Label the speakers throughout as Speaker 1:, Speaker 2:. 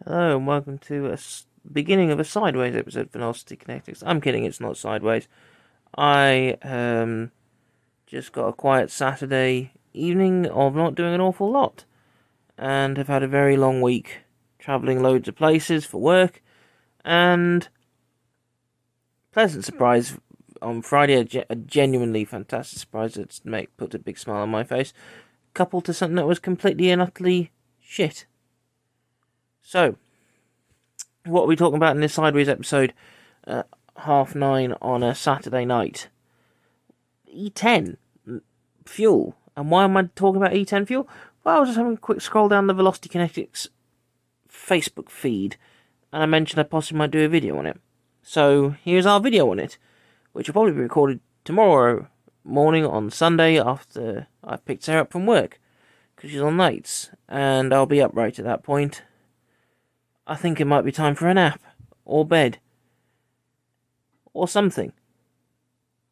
Speaker 1: Hello and welcome to beginning of a sideways episode of Velocity Kinetics. I'm kidding, it's not sideways. I just got a quiet Saturday evening of not doing an awful lot, and have had a very long week, travelling loads of places for work, and pleasant surprise on Friday, a genuinely fantastic surprise that put a big smile on my face, coupled to something that was completely and utterly shit. So, what are we talking about in this sideways episode? 9:30 on a Saturday night. E10 fuel. And why am I talking about E10 fuel? Well, I was just having a quick scroll down the Velocity Kinetics Facebook feed, and I mentioned I possibly might do a video on it. So here's our video on it, which will probably be recorded tomorrow morning on Sunday after I've picked Sarah up from work, because she's on nights, and I'll be up right at that point. I think it might be time for a nap, or bed, or something.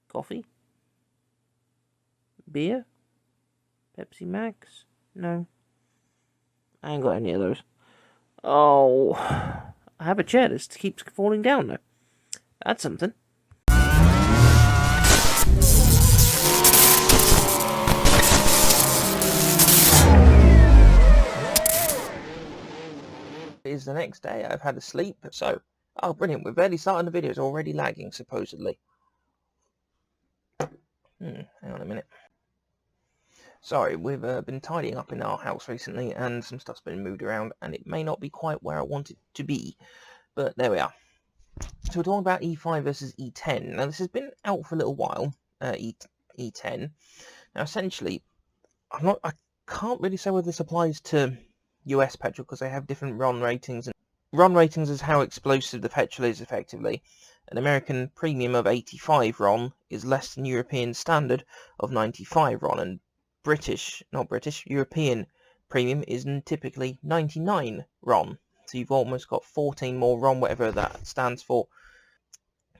Speaker 1: Coffee? Beer? Pepsi Max? No. I ain't got any of those. Oh, I have a chair that keeps falling down though. That's something. It is the next day, I've had a sleep, so... Oh, brilliant, we're barely starting the video, it's already lagging, supposedly. Hang on a minute. Sorry, we've been tidying up in our house recently, and some stuff's been moved around, and it may not be quite where I want it to be, but there we are. So we're talking about E5 versus E10. Now, this has been out for a little while, E10. Now, essentially, I can't really say whether this applies to US petrol, because they have different RON ratings, and RON ratings is how explosive the petrol is, effectively. An American premium of 85 RON is less than European standard of 95 RON, and European premium is typically 99 RON. So you've almost got 14 more RON, whatever that stands for.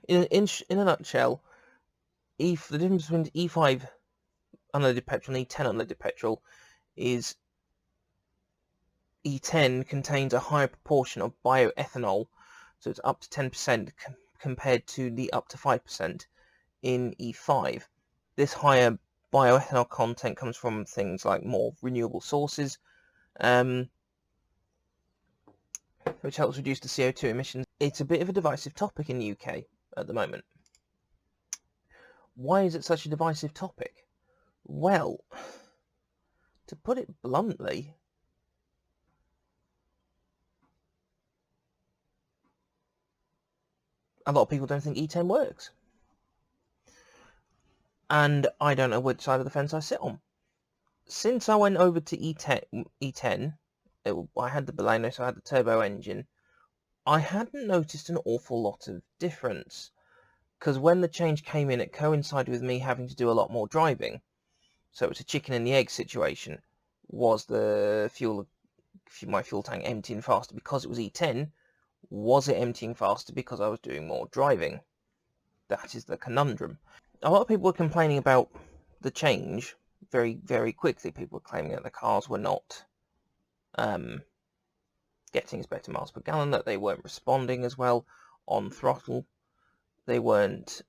Speaker 1: In a nutshell, the difference between E5 unleaded petrol and E10 unleaded petrol is E10 contains a higher proportion of bioethanol, so it's up to 10% compared to the up to 5% in E5. This higher bioethanol content comes from things like more renewable sources, which helps reduce the CO2 emissions. It's a bit of a divisive topic in the UK at the moment. Why is it such a divisive topic? Well, to put it bluntly, a lot of people don't think E10 works. And I don't know which side of the fence I sit on. Since I went over to E10, I had the Baleno, so I had the turbo engine, I hadn't noticed an awful lot of difference. Because when the change came in, it coincided with me having to do a lot more driving. So it's a chicken and the egg situation. Was my fuel tank emptying faster because it was E10? Was it emptying faster because I was doing more driving? That is the conundrum. A lot of people were complaining about the change very, very quickly. People were claiming that the cars were not getting as better miles per gallon, that they weren't responding as well on throttle, they weren't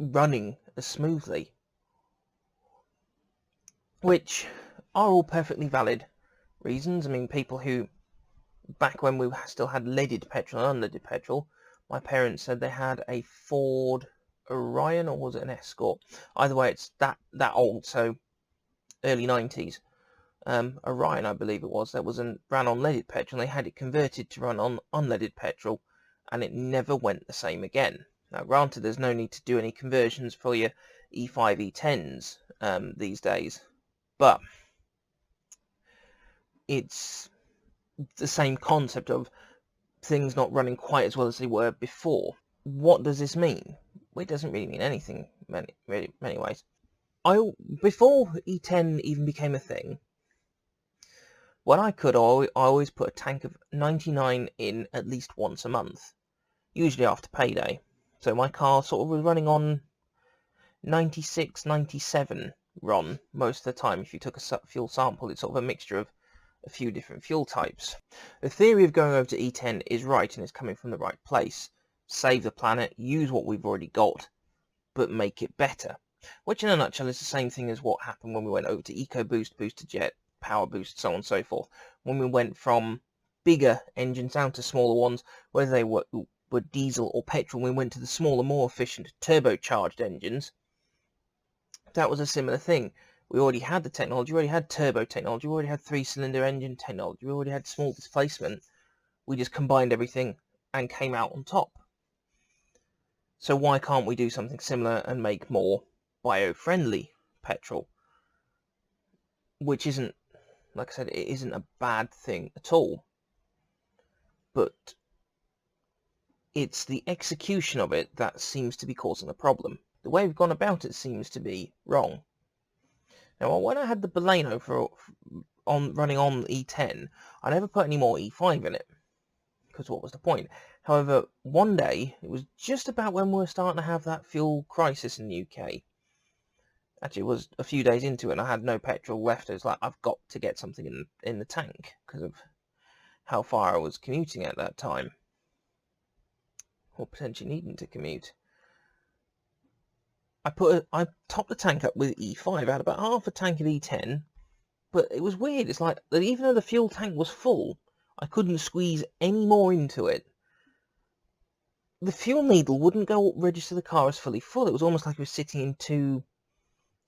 Speaker 1: running as smoothly, which are all perfectly valid reasons. I mean, people who, back when we still had leaded petrol and unleaded petrol, my parents said they had a Ford Orion, or was it an Escort? Either way, it's that old, so early 90s. Orion, I believe it was, that ran on leaded petrol, and they had it converted to run on unleaded petrol, and it never went the same again. Now, granted, there's no need to do any conversions for your E5, E10s these days, but it's the same concept of things not running quite as well as they were before. What does this mean? Well, it doesn't really mean anything, many ways. Before E10 even became a thing, when I could, I always put a tank of 99 in at least once a month, usually after payday. So my car sort of was running on 96, 97 RON most of the time. If you took a fuel sample, it's sort of a mixture of a few different fuel types. The theory of going over to E10 is right and it's coming from the right place. Save the planet, use what we've already got, but make it better. Which in a nutshell is the same thing as what happened when we went over to EcoBoost, Booster Jet, Power Boost, so on and so forth. When we went from bigger engines down to smaller ones, whether they were diesel or petrol, we went to the smaller, more efficient turbocharged engines. That was a similar thing. We already had the technology, we already had turbo technology, we already had 3-cylinder engine technology, we already had small displacement. We just combined everything and came out on top. So why can't we do something similar and make more bio-friendly petrol? Which isn't, like I said, it isn't a bad thing at all. But it's the execution of it that seems to be causing a problem. The way we've gone about it seems to be wrong. Now, when I had the Baleno running on E10, I never put any more E5 in it, because what was the point? However, one day, it was just about when we were starting to have that fuel crisis in the UK. Actually, it was a few days into it, and I had no petrol left. It was like, I've got to get something in the tank, because of how far I was commuting at that time. Or potentially needing to commute. I topped the tank up with E5. I had about half a tank of E10, but it was weird. It's like, even though the fuel tank was full, I couldn't squeeze any more into it. The fuel needle wouldn't go register the car as fully full. It was almost like it was sitting in two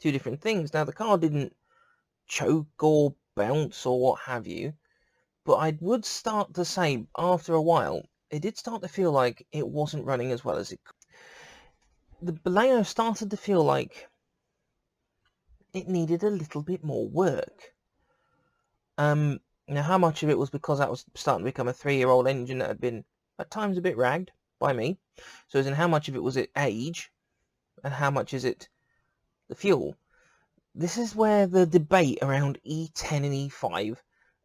Speaker 1: different things. Now, the car didn't choke or bounce or what have you, but I would start to say, after a while, it did start to feel like it wasn't running as well as it could. The Baleno started to feel like it needed a little bit more work. Now, how much of it was because that was starting to become a 3-year-old engine that had been, at times, a bit ragged by me? So as in, how much of it was it age, and how much is it the fuel? This is where the debate around E10 and E5,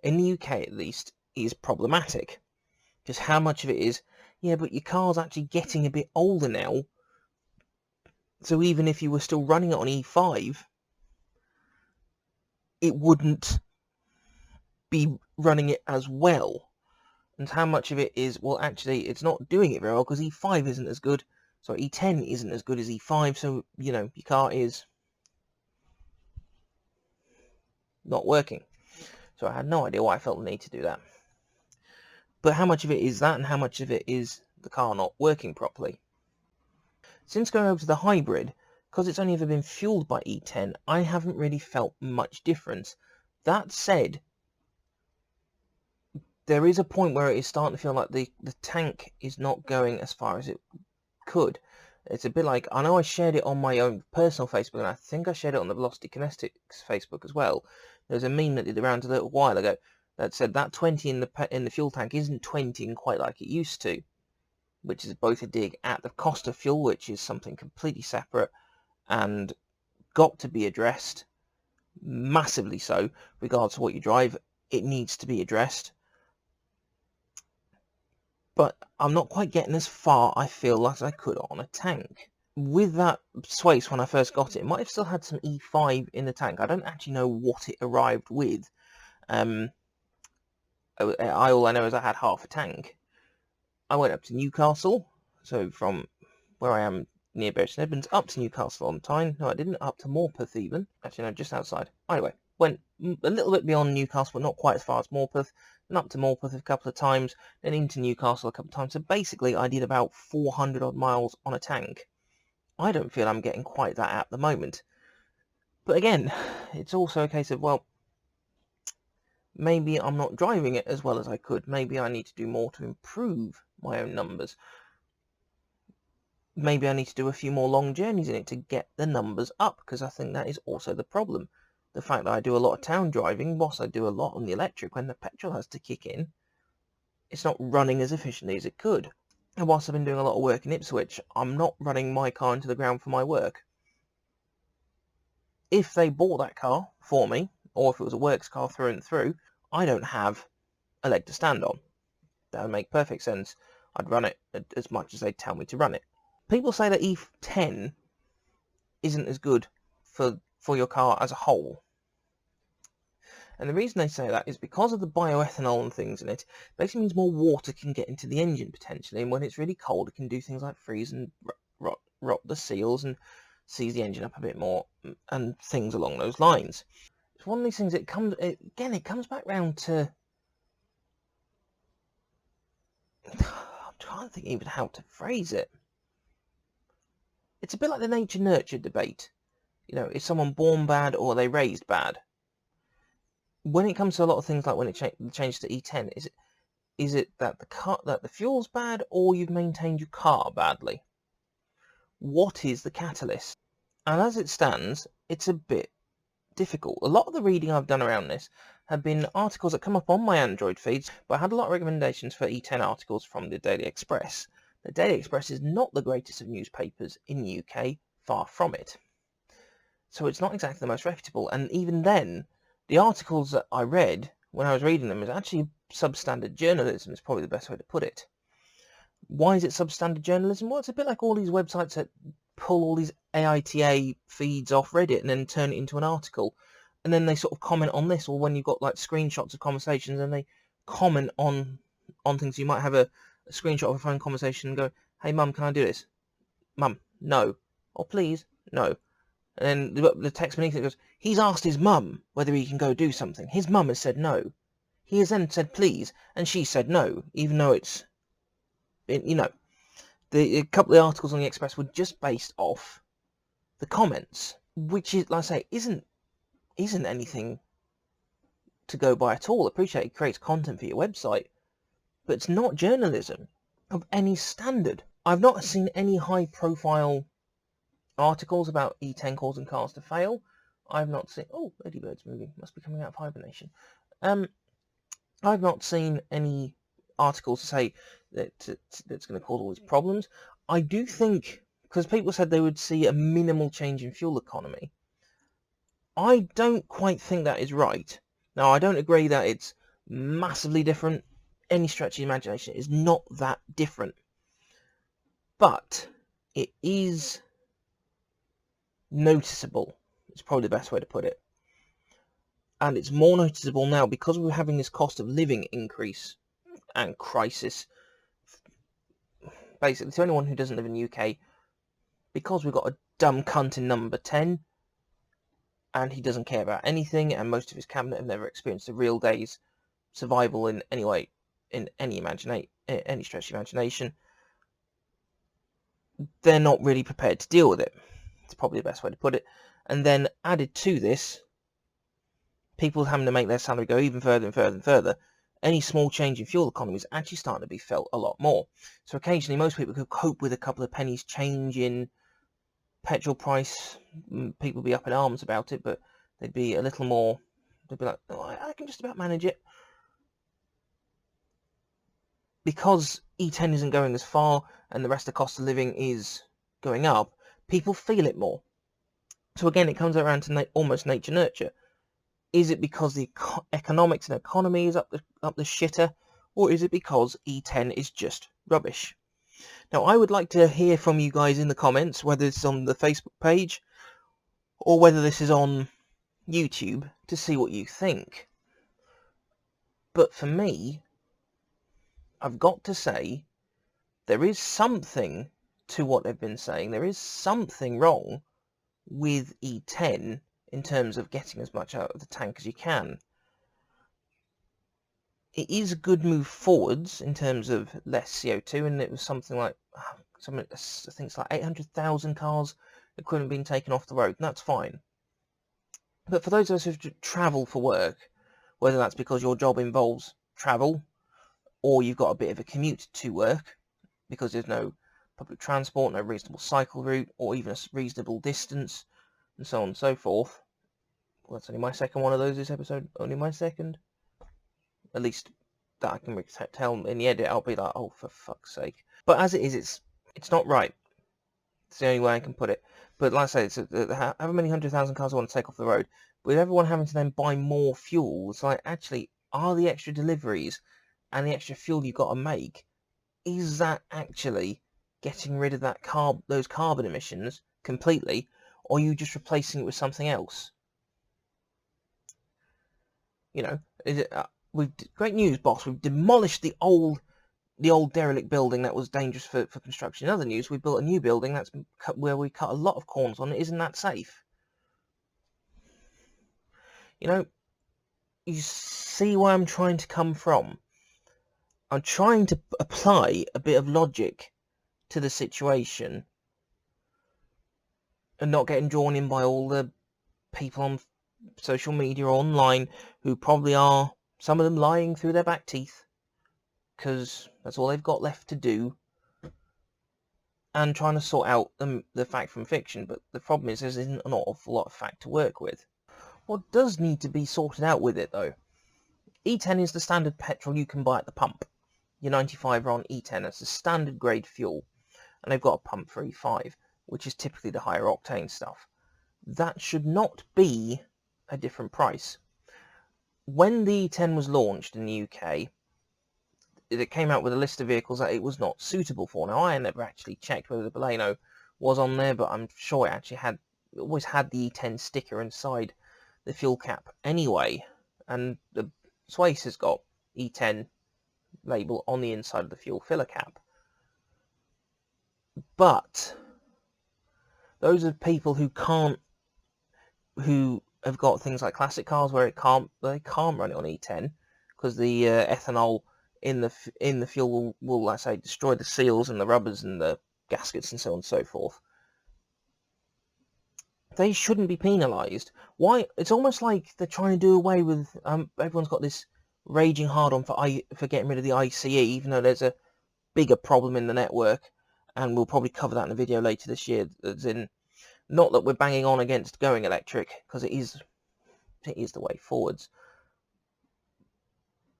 Speaker 1: in the UK at least, is problematic. Because how much of it is, yeah, but your car's actually getting a bit older now, so even if you were still running it on E5, it wouldn't be running it as well. And how much of it is, well, actually, it's not doing it very well, because E5 isn't as good, so E10 isn't as good as E5, so, you know, your car is not working. So I had no idea why I felt the need to do that. But how much of it is that, and how much of it is the car not working properly? Since going over to the hybrid, because it's only ever been fueled by E10, I haven't really felt much difference. That said, there is a point where it is starting to feel like the tank is not going as far as it could. It's a bit like, I know I shared it on my own personal Facebook, and I think I shared it on the Velocity Kinetics Facebook as well. There's a meme that did around a little while ago that said that 20 in the fuel tank isn't 20 quite like it used to, which is both a dig at the cost of fuel, which is something completely separate and got to be addressed, massively so, regardless of what you drive. It needs to be addressed. But I'm not quite getting as far, I feel, as I could on a tank. With that Swace, when I first got it might have still had some E5 in the tank. I don't actually know what it arrived with. All I know is I had half a tank. I went up to Newcastle, so from where I am near Bury St Edmunds up to Newcastle on Tyne. No, I didn't, up to Morpeth even. Actually, no, just outside. Anyway, went a little bit beyond Newcastle, but not quite as far as Morpeth. And up to Morpeth a couple of times, then into Newcastle a couple of times. So basically, I did about 400 odd miles on a tank. I don't feel I'm getting quite that at the moment. But again, it's also a case of, well, maybe I'm not driving it as well as I could. Maybe I need to do more to improve my own numbers. Maybe I need to do a few more long journeys in it to get the numbers up, because I think that is also the problem. The fact that I do a lot of town driving, whilst I do a lot on the electric, when the petrol has to kick in, it's not running as efficiently as it could. And whilst I've been doing a lot of work in Ipswich, I'm not running my car into the ground for my work. If they bought that car for me, or if it was a works car through and through, I don't have a leg to stand on. That would make perfect sense. I'd run it as much as they'd tell me to run it. People say that E10 isn't as good for your car as a whole. And the reason they say that is because of the bioethanol and things in it. Basically means more water can get into the engine potentially, and when it's really cold, it can do things like freeze and rot the seals and seize the engine up a bit more, and things along those lines. It's one of these things. It comes back round to. I'm trying to think even how to phrase it. It's a bit like the nature-nurture debate. Is someone born bad or are they raised bad? When it comes to a lot of things, like when it changed to E10, is it that the fuel's bad, or you've maintained your car badly? What is the catalyst? And as it stands, it's a bit difficult. A lot of the reading I've done around this have been articles that come up on my Android feeds, but I had a lot of recommendations for E10 articles from the Daily Express. The Daily Express is not the greatest of newspapers in the UK, far from it. So it's not exactly the most reputable, and even then, the articles that I read when I was reading them is actually substandard journalism, is probably the best way to put it. Why is it substandard journalism? Well, it's a bit like all these websites that pull all these AITA feeds off Reddit and then turn it into an article, and then they sort of comment on this, or when you've got like screenshots of conversations and they comment on things. You might have a screenshot of a phone conversation and go, "Hey mum, can I do this?" "Mum, no." "Or please, no." And then the text beneath it goes, "He's asked his mum whether he can go do something. His mum has said no. He has then said please, and she said no, even though it's, a couple of articles on the Express were just based off the comments, which is, like I say, isn't anything to go by at all. Appreciate it creates content for your website, but it's not journalism of any standard. I've not seen any high-profile articles about E10 causing cars to fail. I've not seen... Oh, ladybird's moving. Must be coming out of hibernation. I've not seen any articles to say that that's going to cause all these problems. I do think, because people said they would see a minimal change in fuel economy, I don't quite think that is right. Now, I don't agree that it's massively different. Any stretch of the imagination, is not that different. But it is noticeable. It's probably the best way to put it. And it's more noticeable now because we're having this cost of living increase and crisis. Basically, to anyone who doesn't live in the UK, because we've got a dumb cunt in number 10, and he doesn't care about anything, and most of his cabinet have never experienced a real day's survival in any way, in any stretch of imagination, they're not really prepared to deal with it. It's probably the best way to put it. And then added to this, people having to make their salary go even further and further and further, any small change in fuel economy is actually starting to be felt a lot more. So occasionally most people could cope with a couple of pennies change in petrol price. People would be up in arms about it, but they'd be a little more, they'd be like, "Oh, I can just about manage it." Because E10 isn't going as far and the rest of the cost of living is going up, people feel it more. So again, it comes around to almost nature-nurture. Is it because the economics and economy is up the shitter, or is it because E10 is just rubbish? Now, I would like to hear from you guys in the comments, whether it's on the Facebook page or whether this is on YouTube, to see what you think. But for me, I've got to say, there is something to what they've been saying. There is something wrong with E10 in terms of getting as much out of the tank as you can. It is a good move forwards in terms of less CO2, and it was something like, I think it's like 800,000 cars equivalent being taken off the road, and that's fine. But for those of us who travel for work, whether that's because your job involves travel, or you've got a bit of a commute to work, because there's no public transport, no reasonable cycle route, or even a reasonable distance, and so on and so forth. Well, that's only my second one of those this episode, only my second. At least that I can tell in the edit, I'll be like, oh, for fuck's sake. But as it is, it's not right. It's the only way I can put it. But like I say, it's however many 100,000 cars I want to take off the road, with everyone having to then buy more fuel, it's like, actually, are the extra deliveries and the extra fuel you've got to make, is that actually getting rid of those carbon emissions completely, or are you just replacing it with something else? You know, great news, boss. We've demolished the old derelict building that was dangerous for construction. In other news, we built a new building where we cut a lot of corners on it. Isn't that safe? You know, you see where I'm trying to come from. I'm trying to apply a bit of logic to the situation and not getting drawn in by all the people on social media or online who probably are, some of them, lying through their back teeth because that's all they've got left to do, and trying to sort out the fact from fiction. But the problem is there isn't an awful lot of fact to work with. What does need to be sorted out with it, though? E10 is the standard petrol you can buy at the pump. Your 95 are on E10 as the standard grade fuel, and they've got a pump for E5, which is typically the higher octane stuff. That should not be a different price. When the E10 was launched in the UK, it came out with a list of vehicles that it was not suitable for. Now, I never actually checked whether the Baleno was on there, but I'm sure it actually always had the E10 sticker inside the fuel cap anyway, and the Swace has got E10 label on the inside of the fuel filler cap. But those are people who have got things like classic cars where they can't run it on E10 because the ethanol in the fuel will, let's say, destroy the seals and the rubbers and the gaskets and so on and so forth. They shouldn't be penalised. Why? It's almost like they're trying to do away with. Everyone's got this raging hard on for getting rid of the ICE, even though there's a bigger problem in the network, and we'll probably cover that in a video later this year. As in, not that we're banging on against going electric, because it is the way forwards,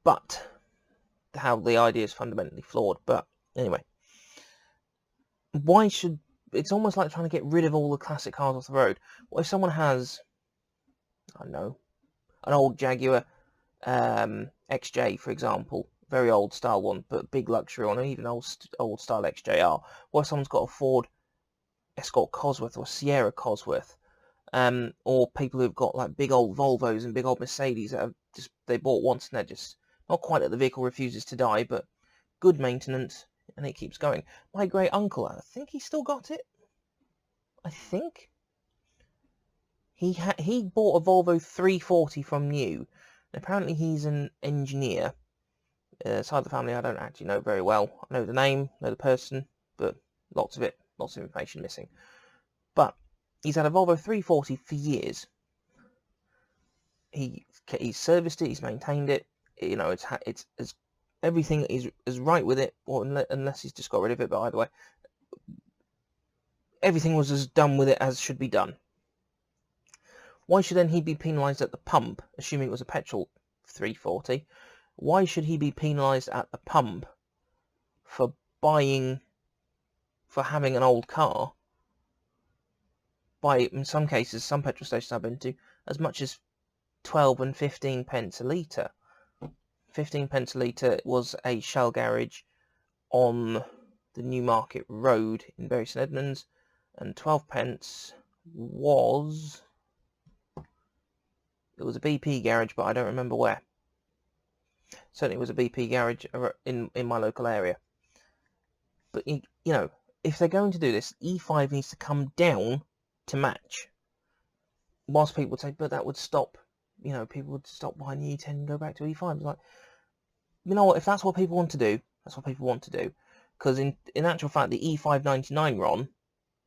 Speaker 1: but how the idea is fundamentally flawed. But anyway, it's almost like trying to get rid of all the classic cars off the road. What if someone has, I don't know, an old Jaguar XJ, for example, very old style one, but big luxury one, or even old style XJR. What if someone's got a Ford Escort Cosworth or Sierra Cosworth, or people who've got like big old Volvos and big old Mercedes that they bought once and they're just not quite that the vehicle refuses to die, but good maintenance and it keeps going. My great uncle, I think he still got it. I think he bought a Volvo 340 from new. Apparently he's an engineer. Side of the family I don't actually know very well. I know the name, know the person, but lots of information missing. But he's had a Volvo 340 for years. He's serviced it, he's maintained it. You know, it's everything is right with it, or unless he's just got rid of it. But either way, everything was as done with it as should be done. Why should then he be penalised at the pump, assuming it was a petrol 340? Why should he be penalised at the pump for having an old car by, in some cases, some petrol stations I've been to, as much as 12 and 15 pence a litre? 15 pence a litre was a Shell garage on the Newmarket Road in Bury St Edmunds, and 12 pence was... it was a BP garage, but I don't remember where. Certainly it was a BP garage in my local area. But, you know, if they're going to do this, E5 needs to come down to match. Whilst people would say, but that would stop, you know, people would stop buying the E10 and go back to E5. It's like, you know what, if that's what people want to do, that's what people want to do. Because in actual fact, the E599 RON,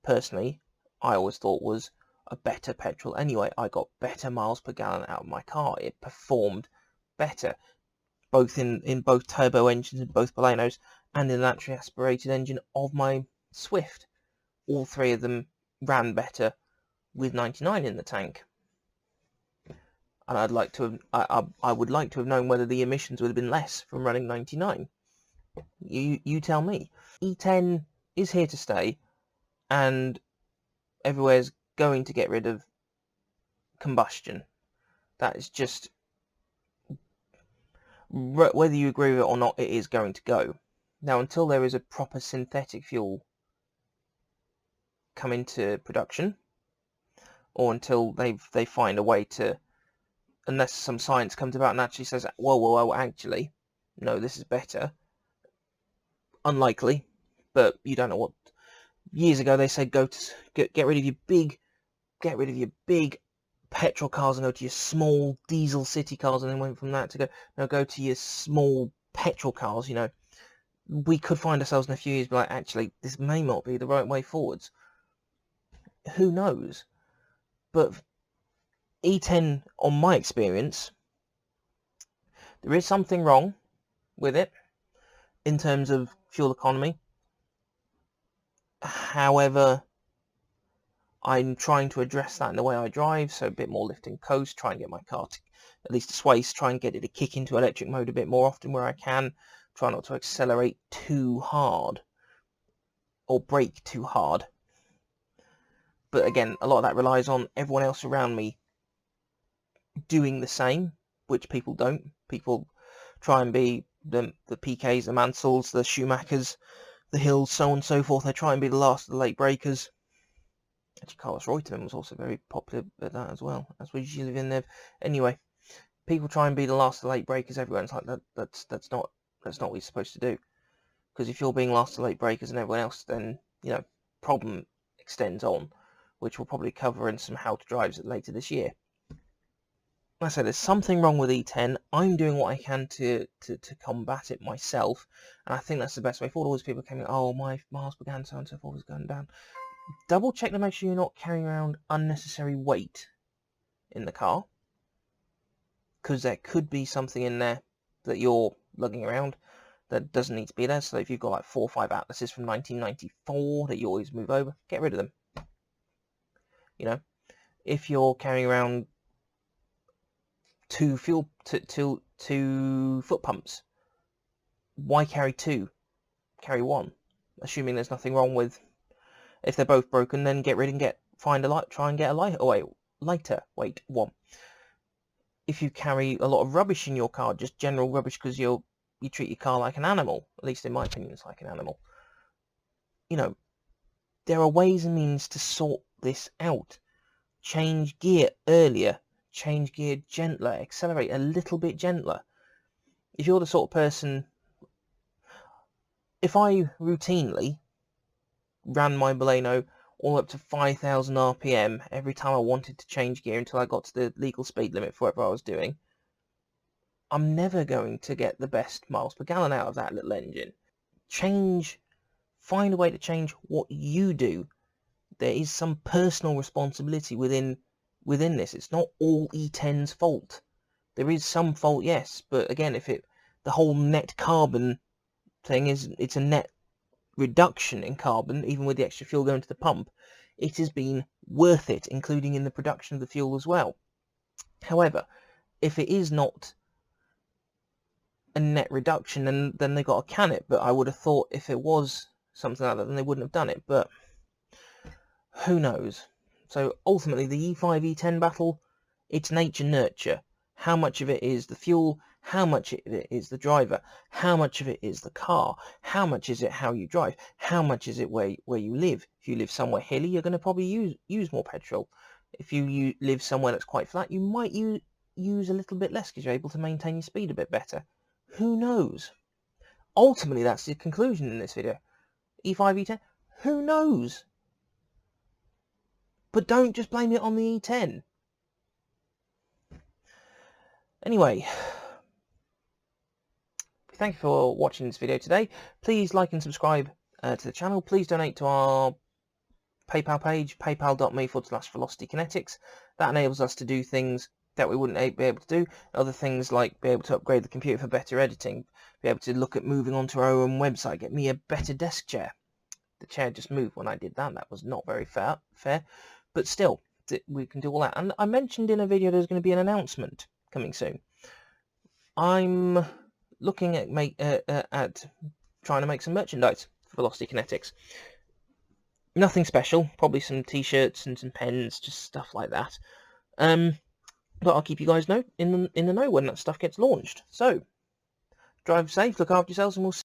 Speaker 1: personally, I always thought was a better petrol anyway. I got better miles per gallon out of my car. It performed better, both in both turbo engines in both Balenos and in the naturally aspirated engine of my Swift. All three of them ran better with 99 in the tank. And I would like to have known whether the emissions would have been less from running 99. You tell me. E10 is here to stay, and everywhere's going to get rid of combustion. That is just, whether you agree with it or not, it is going to go. Now, until there is a proper synthetic fuel come into production, or until they find a way to unless some science comes about and actually says, whoa, actually, no, this is better. Unlikely, but you don't know what. Years ago they said get rid of your big petrol cars and go to your small diesel city cars, and then went from that to go to your small petrol cars. You know, we could find ourselves in a few years be like, actually, this may not be the right way forwards. Who knows? But E10, on my experience, there is something wrong with it in terms of fuel economy. However, I'm trying to address that in the way I drive, so a bit more lift and coast, try and get my car to at least to sways, try and get it to kick into electric mode a bit more often where I can, try not to accelerate too hard or brake too hard. But again, a lot of that relies on everyone else around me doing the same, which people don't. People try and be the PKs, the Mansells, the Schumachers, the Hills, so on and so forth. They try and be the last of the late breakers. Actually, Carlos Reutemann was also very popular at that as well, as we usually live in there. Anyway, people try and be the last of the late breakers. Everyone's like, that's not what you're supposed to do. Because if you're being last of the late breakers and everyone else, then, you know, problem extends on, which we'll probably cover in some how to drives later this year. Like I said, there's something wrong with E10. I'm doing what I can to combat it myself, and I think that's the best way forward. All those people coming, oh, my miles per gallon, so on and so forth, is going down. Double check to make sure you're not carrying around unnecessary weight in the car, because there could be something in there that you're lugging around that doesn't need to be there. So if you've got like 4 or 5 Atlases from 1994 that you always move over, get rid of them. You know, if you're carrying around 2 foot pumps, why carry 2? Carry 1, assuming there's nothing wrong with. If they're both broken, then get rid and try and get a lighter weight one. If you carry a lot of rubbish in your car, just general rubbish, because you treat your car like an animal, at least in my opinion, it's like an animal. You know, there are ways and means to sort this out. Change gear earlier, change gear gentler, accelerate a little bit gentler. If you're the sort of person, if I routinely ran my Baleno all up to 5,000 RPM every time I wanted to change gear until I got to the legal speed limit for whatever I was doing, I'm never going to get the best miles per gallon out of that little engine. Find a way to change what you do. There is some personal responsibility within this. It's not all E10's fault. There is some fault, yes, but again, the whole net carbon thing it's a net reduction in carbon, even with the extra fuel going to the pump, it has been worth it, including in the production of the fuel as well. However, if it is not a net reduction, then they've got to can it. But I would have thought if it was something like that, then they wouldn't have done it. But who knows? So ultimately, the E5 E10 battle, it's nature-nurture. How much of it is the fuel? How much of it is the driver? How much of it is the car? How much is it how you drive? How much is it where you live? If you live somewhere hilly, you're going to probably use more petrol. If you live somewhere that's quite flat, you might use a little bit less because you're able to maintain your speed a bit better. Who knows? Ultimately, that's the conclusion in this video. E5, E10, who knows? But don't just blame it on the E10. Anyway, thank you for watching this video today. Please like and subscribe to the channel. Please donate to our PayPal page, paypal.me/velocitykinetics. That enables us to do things that we wouldn't be able to do. Other things like be able to upgrade the computer for better editing, be able to look at moving onto our own website, get me a better desk chair. The chair just moved when I did that. That was not very fair. But still, we can do all that. And I mentioned in a video there's going to be an announcement coming soon. I'm looking at trying to make some merchandise for Velocity Kinetics. Nothing special, probably some t-shirts and some pens, just stuff like that. But I'll keep you guys in the know when that stuff gets launched. So, drive safe, look after yourselves, and we'll see